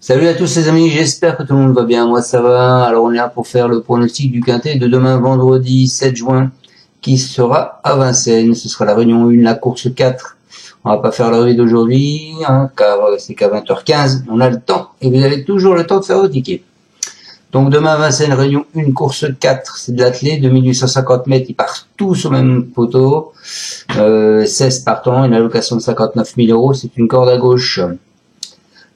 Salut à tous les amis, j'espère que tout le monde va bien, moi ça va. Alors on est là pour faire le pronostic du quintet de demain vendredi 7 juin qui sera à Vincennes. Ce sera la réunion 1, la course 4. On va pas faire la revue d'aujourd'hui car c'est qu'à 20h15, on a le temps et vous avez toujours le temps de faire vos tickets. Donc demain à Vincennes, réunion 1, course 4, c'est de l'athlé, 2850 mètres, ils partent tous au même poteau, 16 partants, une allocation de 59 000 €, c'est une corde à gauche.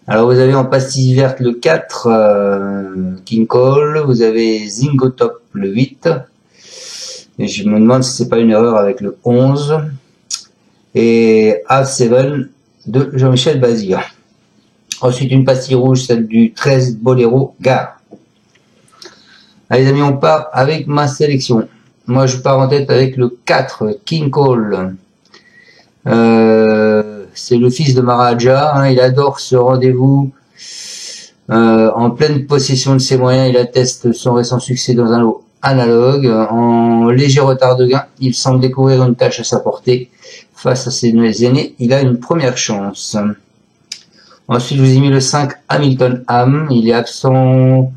Alors vous avez en pastille verte le 4, King Cole, vous avez Zingotop le 8, et je me demande si c'est pas une erreur avec le 11, et A7 de Jean-Michel Bazir. Ensuite une pastille rouge, celle du 13 Boléro Gare. Allez les amis, on part avec ma sélection. Moi je pars en tête avec le 4, King Cole. C'est le fils de Maharaja, il adore ce rendez-vous. En pleine possession de ses moyens, il atteste son récent succès dans un lot analogue. En léger retard de gain, il semble découvrir une tâche à sa portée. Face à ses aînés, il a une première chance. Ensuite, je vous ai mis le 5, Hamilton Ham. Il est absent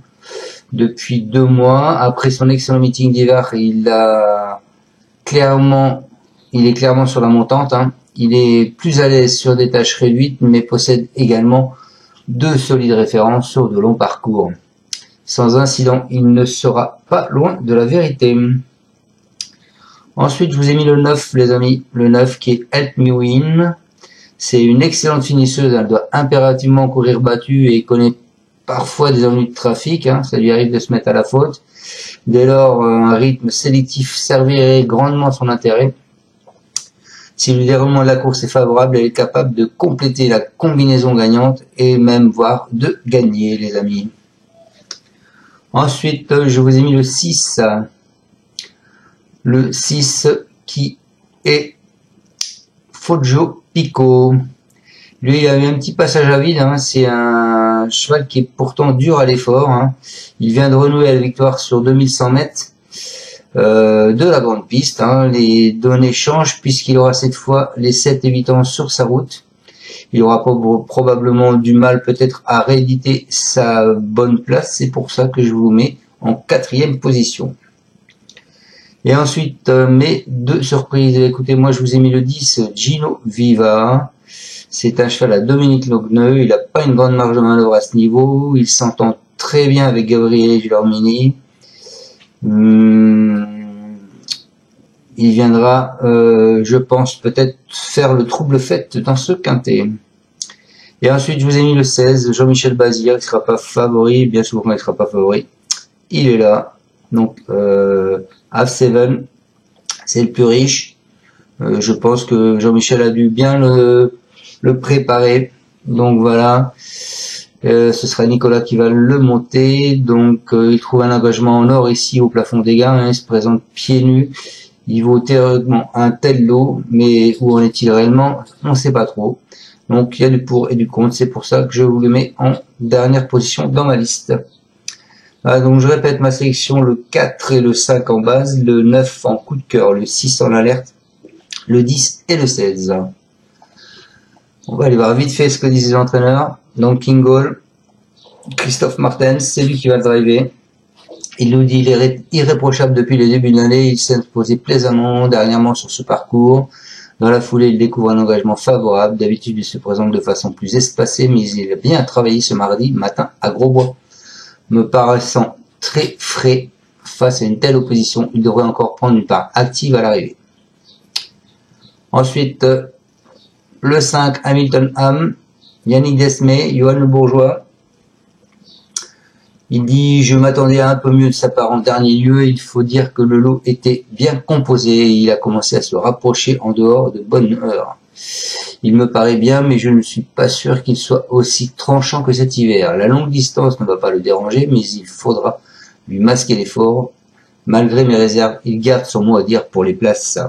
depuis 2 mois. Après son excellent meeting d'hiver, il est clairement sur la montante. Il est plus à l'aise sur des tâches réduites, mais possède également 2 solides références sur de longs parcours. Sans incident, il ne sera pas loin de la vérité. Ensuite, je vous ai mis le 9, les amis. Le 9 qui est Help Me Win. C'est une excellente finisseuse. Elle doit impérativement courir battue et connaît parfois des ennuis de trafic. Ça lui arrive de se mettre à la faute. Dès lors, un rythme sélectif servirait grandement son intérêt. Si le déroulement de la course est favorable, elle est capable de compléter la combinaison gagnante et même voire de gagner, les amis. Ensuite, je vous ai mis le 6. Le 6 qui est Foggio Pico. Lui, il a eu un petit passage à vide. C'est un cheval qui est pourtant dur à l'effort. Il vient de renouer la victoire sur 2100 mètres. De la grande piste, les données changent puisqu'il aura cette fois les 7 et 8 ans sur sa route. Il aura probablement du mal peut-être à rééditer sa bonne place, c'est pour ça que je vous mets en 4e position. Et ensuite, mes 2 surprises, écoutez, moi je vous ai mis le 10, Gino Viva. C'est un cheval à Dominique Logneux, il n'a pas une grande marge de manœuvre à ce niveau, il s'entend très bien avec Gabriele Gilormini. Il viendra, je pense, peut-être faire le trouble fête dans ce quintet. Et ensuite, je vous ai mis le 16, Jean-Michel Bazir, il ne sera pas favori, bien souvent il ne sera pas favori. Il est là. Donc, Have7, c'est le plus riche. Je pense que Jean-Michel a dû bien le préparer. Donc voilà. Ce sera Nicolas qui va le monter, donc il trouve un engagement en or ici au plafond des gains, il se présente pieds nus, il vaut théoriquement un tel lot, mais où en est-il réellement, on ne sait pas trop. Donc il y a du pour et du contre, c'est pour ça que je vous le mets en dernière position dans ma liste. Donc je répète ma sélection, le 4 et le 5 en base, le 9 en coup de cœur, le 6 en alerte, le 10 et le 16. On va aller voir vite fait ce que disent les entraîneurs. Donc King Cole, Christophe Martens, c'est lui qui va le driver. Il nous dit qu'il est irréprochable depuis le début de l'année. Il s'est imposé plaisamment dernièrement sur ce parcours. Dans la foulée, il découvre un engagement favorable. D'habitude, il se présente de façon plus espacée, mais il a bien travaillé ce mardi matin à Grosbois. Me paraissant très frais face à une telle opposition, il devrait encore prendre une part active à l'arrivée. Ensuite, le 5, Hamilton Ham, Yannick Desmé, Johan Le Bourgeois. Il dit, je m'attendais à un peu mieux de sa part en dernier lieu. Il faut dire que le lot était bien composé. Il a commencé à se rapprocher en dehors de bonne heure. Il me paraît bien, mais je ne suis pas sûr qu'il soit aussi tranchant que cet hiver. La longue distance ne va pas le déranger, mais il faudra lui masquer l'effort. Malgré mes réserves, il garde son mot à dire pour les places.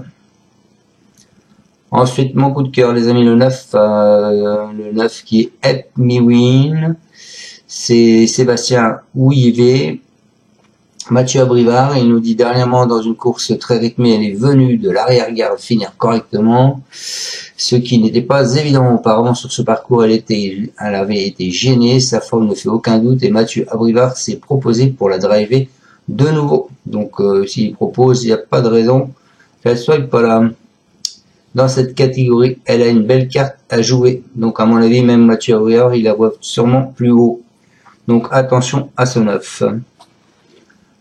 Ensuite, mon coup de cœur, les amis, le 9 qui est Help Me Win. C'est Sébastien Ouivet. Mathieu Abrivard, il nous dit dernièrement dans une course très rythmée, elle est venue de l'arrière-garde finir correctement, ce qui n'était pas évident auparavant sur ce parcours. Elle avait été gênée, sa forme ne fait aucun doute et Mathieu Abrivard s'est proposé pour la driver de nouveau. Donc s'il propose, il n'y a pas de raison qu'elle soit pas là. Dans cette catégorie, elle a une belle carte à jouer. Donc à mon avis, même Mathieu Abrivard, il la voit sûrement plus haut. Donc attention à ce 9.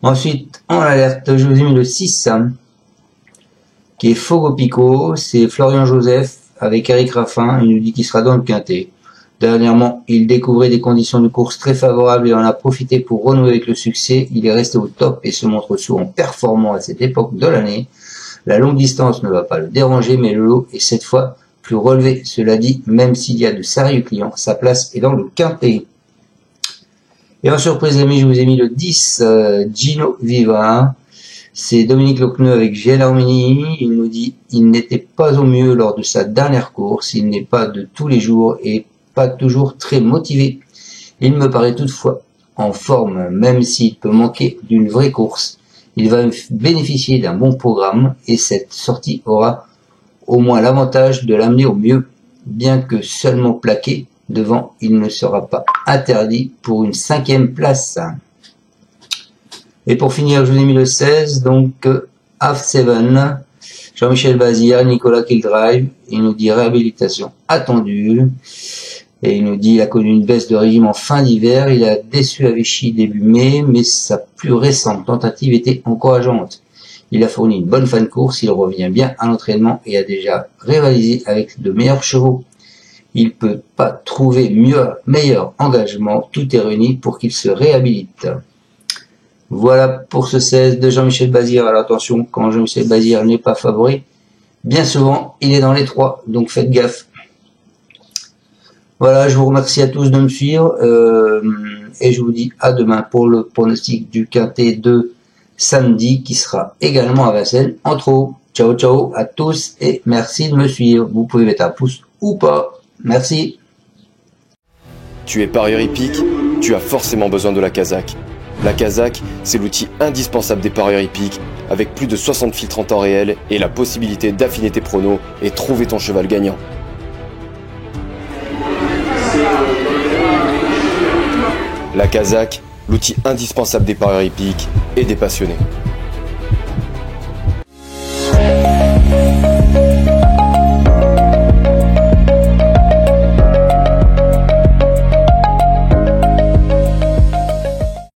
Ensuite, en alerte, je vous ai mis le 6, qui est Fogo Pico. C'est Florian Joseph avec Eric Raffin. Il nous dit qu'il sera dans le quintet. Dernièrement, il découvrait des conditions de course très favorables et en a profité pour renouer avec le succès. Il est resté au top et se montre souvent performant à cette époque de l'année. La longue distance ne va pas le déranger, mais le lot est cette fois plus relevé. Cela dit, même s'il y a de sérieux clients, sa place est dans le quintet. Et en surprise, amis, je vous ai mis le 10, Gino Viva. C'est Dominique Locneux avec GL Armini. Il nous dit, il n'était pas au mieux lors de sa dernière course. Il n'est pas de tous les jours et pas toujours très motivé. Il me paraît toutefois en forme, même s'il peut manquer d'une vraie course. Il va bénéficier d'un bon programme et cette sortie aura au moins l'avantage de l'amener au mieux. Bien que seulement plaqué devant, il ne sera pas interdit pour une 5e place. Et pour finir, je vous ai mis le 16, donc Half Seven, Jean-Michel Bazir, Nicolas Kildrive. Il nous dit réhabilitation attendue. Et il nous dit il a connu une baisse de régime en fin d'hiver. Il a déçu à Vichy début mai, mais sa plus récente tentative était encourageante. Il a fourni une bonne fin de course, il revient bien à l'entraînement et a déjà rivalisé avec de meilleurs chevaux. Il peut pas trouver meilleur engagement, tout est réuni pour qu'il se réhabilite. Voilà pour ce 16 de Jean-Michel Bazir. Alors attention, quand Jean-Michel Bazir n'est pas favori, bien souvent il est dans les 3, donc faites gaffe. Voilà, je vous remercie à tous de me suivre et je vous dis à demain pour le pronostic du quintet de samedi qui sera également à Vincennes en trop. Ciao ciao à tous et merci de me suivre. Vous pouvez mettre un pouce ou pas. Merci. Tu es parieur hippique, tu as forcément besoin de la Kazakh. La Kazakh, c'est l'outil indispensable des parieurs hippiques, avec plus de 60 filtres en temps réel et la possibilité d'affiner tes pronos et trouver ton cheval gagnant. La Kazakh, l'outil indispensable des parieurs hippiques et des passionnés.